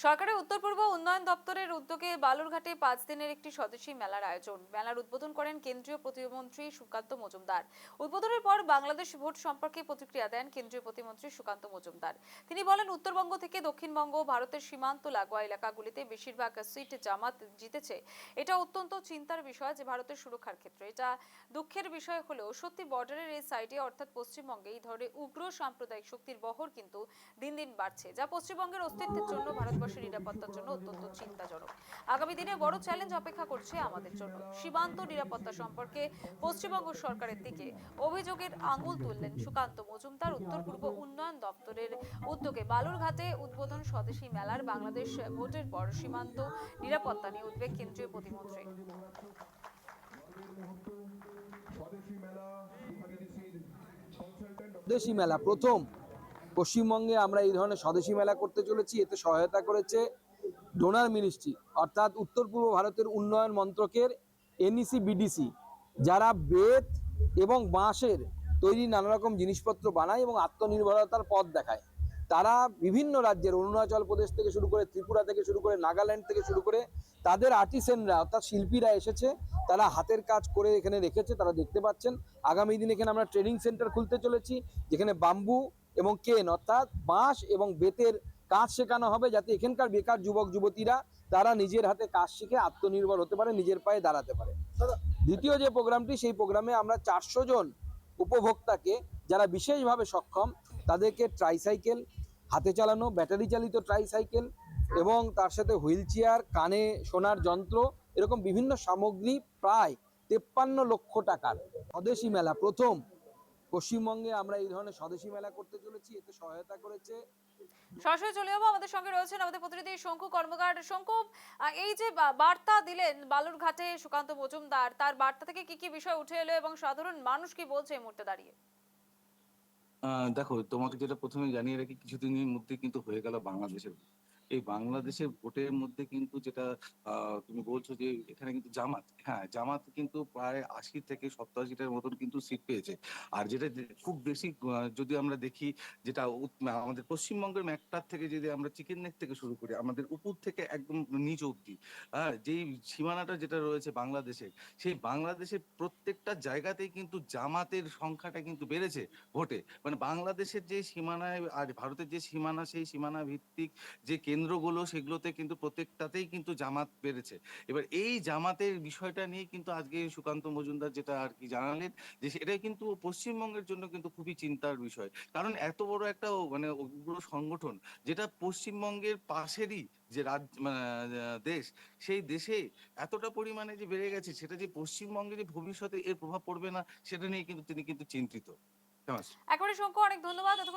সরকারের উত্তর পূর্ব উন্নয়ন দপ্তরের উদ্যোগে বালুরঘাটে ৫ দিনের একটি স্বদেশী মেলার আয়োজন। মেলার উদ্বোধন করেন কেন্দ্রীয় প্রতিমন্ত্রী সুকান্ত মজুমদার। উদ্বোধনের পর বাংলাদেশ ভোট সম্পর্কে প্রতিক্রিয়া দেন কেন্দ্রীয় প্রতিমন্ত্রী সুকান্ত মজুমদার। তিনি বলেন, উত্তরবঙ্গ থেকে দক্ষিণবঙ্গ ভারতের সীমান্ত লাগোয়া এলাকাগুলিতে বেশিরভাগ সিট জামাত জিতেছে। এটা অত্যন্ত চিন্তার বিষয় যে ভারতের সুরক্ষার ক্ষেত্রে এটা দুঃখের বিষয় হলেও সত্যি বর্ডারের এই সাইডে অর্থাৎ পশ্চিমবঙ্গে এই ধরনের উগ্র সাম্প্রদায়িক শক্তির বহর কিন্তু দিন দিন বাড়ছে, যা পশ্চিমবঙ্গের অস্তিত্বের জন্য ভারতবর্ষের নিরাপত্তার জন্য অত্যন্ত চিন্তাজনক। আগামী দিনে বড় চ্যালেঞ্জ অপেক্ষা করছে আমাদের জন্য। সীমান্ত নিরাপত্তা সম্পর্কে পশ্চিমবঙ্গ সরকারের দিকে অভিযোগের আঙুল তুললেন সুকান্ত মজুমদার। উত্তর পূর্ব উন্নয়ন দপ্তরের উদ্যোগে বালুরঘাটে উদ্বোধন স্বদেশী মেলার বাংলাদেশ ভোটের পর সীমান্ত নিরাপত্তা নিয়ে উদ্বেগ কেন্দ্রীয় প্রতিমন্ত্রী। স্বদেশী মেলা প্রথম পশ্চিমবঙ্গে আমরা এই ধরনের স্বদেশী মেলা করতে চলেছি। এতে সহায়তা করেছে ডোনার মিনিস্ট্রি, অর্থাৎ উত্তর পূর্ব ভারতের উন্নয়ন মন্ত্রকের এনইসি বিডিসি, যারা বেত এবং বাঁশের তৈরি নানা রকম জিনিসপত্র বানায় এবং আত্মনির্ভরতার পথ দেখায়। তারা বিভিন্ন রাজ্যের, অরুণাচল প্রদেশ থেকে শুরু করে, ত্রিপুরা থেকে শুরু করে, নাগাল্যান্ড থেকে শুরু করে, তাদের আর্টিসেনরা অর্থাৎ শিল্পীরা এসেছে, তারা হাতের কাজ করে এখানে রেখেছে, তারা দেখতে পাচ্ছেন। আগামী দিন এখানে আমরা ট্রেনিং সেন্টার খুলতে চলেছি, যেখানে বাম্বু এবং কেন অর্থাৎ বাঁশ এবং বেতের কাজ শেখানো হবে, যাতে এখানকার বেকার যুবক যুবতীরা তারা নিজের হাতে কাজ শিখে আত্মনির্ভর হতে পারে, নিজের পায়ে দাঁড়াতে পারে। দ্বিতীয় যে প্রোগ্রামটি, সেই প্রোগ্রামে আমরা 400 জন উপভোক্তাকে, যারা বিশেষভাবে সক্ষম, তাদেরকে ট্রাইসাইকেল, হাতে চালানো ব্যাটারি চালিত ট্রাইসাইকেল এবং তার সাথে হুইল চেয়ার, কানে শোনার যন্ত্র, এরকম বিভিন্ন সামগ্রী প্রায় 53 লক্ষ টাকার স্বদেশী মেলা প্রথম পশ্চিমবঙ্গে আমরা এই ধরনের স্বদেশী মেলা করতে চলেছি। এতে সহায়তা করেছে। সরাসরি চলে যাবো, আমাদের সঙ্গে রয়েছেন আমাদের প্রতিনিধি শঙ্কু কর্মকার। শঙ্কু, এই যে বার্তা দিলেন বালুরঘাটে সুকান্ত মজুমদার, তার বার্তা থেকে কি কি বিষয় উঠে এলো এবং সাধারণ মানুষ কি বলছে এই মুহূর্তে দাঁড়িয়ে? দেখো, তোমাকে যেটা প্রথমে জানিয়ে রাখি, কিছুদিনের মধ্যে কিন্তু হয়ে গেল বাংলাদেশের ভোট। এই বাংলাদেশের ভোটের মধ্যে কিন্তু যেটা তুমি বলছো যে এখানে কিন্তু জামাত, হ্যাঁ জামাত কিন্তু প্রায় 80 থেকে 87টার মতন কিন্তু সিট পেয়েছে। আর যেটা খুব বেশি যদি আমরা দেখি, যেটা আমাদের পশ্চিমবঙ্গের ম্যাকটার থেকে যদি আমরা চিকেন নেক থেকে শুরু করি, আমাদের উপর থেকে একদম নিচ অব্দি, হ্যাঁ যেই সীমানাটা যেটা রয়েছে বাংলাদেশের, সেই বাংলাদেশের প্রত্যেকটা জায়গাতেই কিন্তু জামাতের সংখ্যাটা কিন্তু বেড়েছে ভোটে। মানে বাংলাদেশের যে সীমানায় আর ভারতের যে সীমানা, সেই সীমানা ভিত্তিক যে কেন্দ্রগুলো, সেগুলোতে কিন্তু প্রত্যেকটাতেই কিন্তু জামাত বেড়েছে। এবার এই জামাতের বিষয়টা নিয়ে কিন্তু আজকে সুকান্ত মজুমদার যেটা আর কি জানালেন, যে সেটাই কিন্তু পশ্চিমবঙ্গের জন্য কিন্তু খুবই চিন্তার বিষয়। কারণ এত বড় একটা মানে উগ্র সংগঠন, যেটা পশ্চিমবঙ্গের পাশেরই যে রাজ্য দেশ, সেই দেশে এতটা পরিমাণে যে বেড়ে গেছে, সেটা যে পশ্চিমবঙ্গের যে ভবিষ্যতে এর প্রভাব পড়বে না, সেটা নিয়ে কিন্তু তিনি কিন্তু চিন্তিত। একেবারে শঙ্কু, অনেক ধন্যবাদ।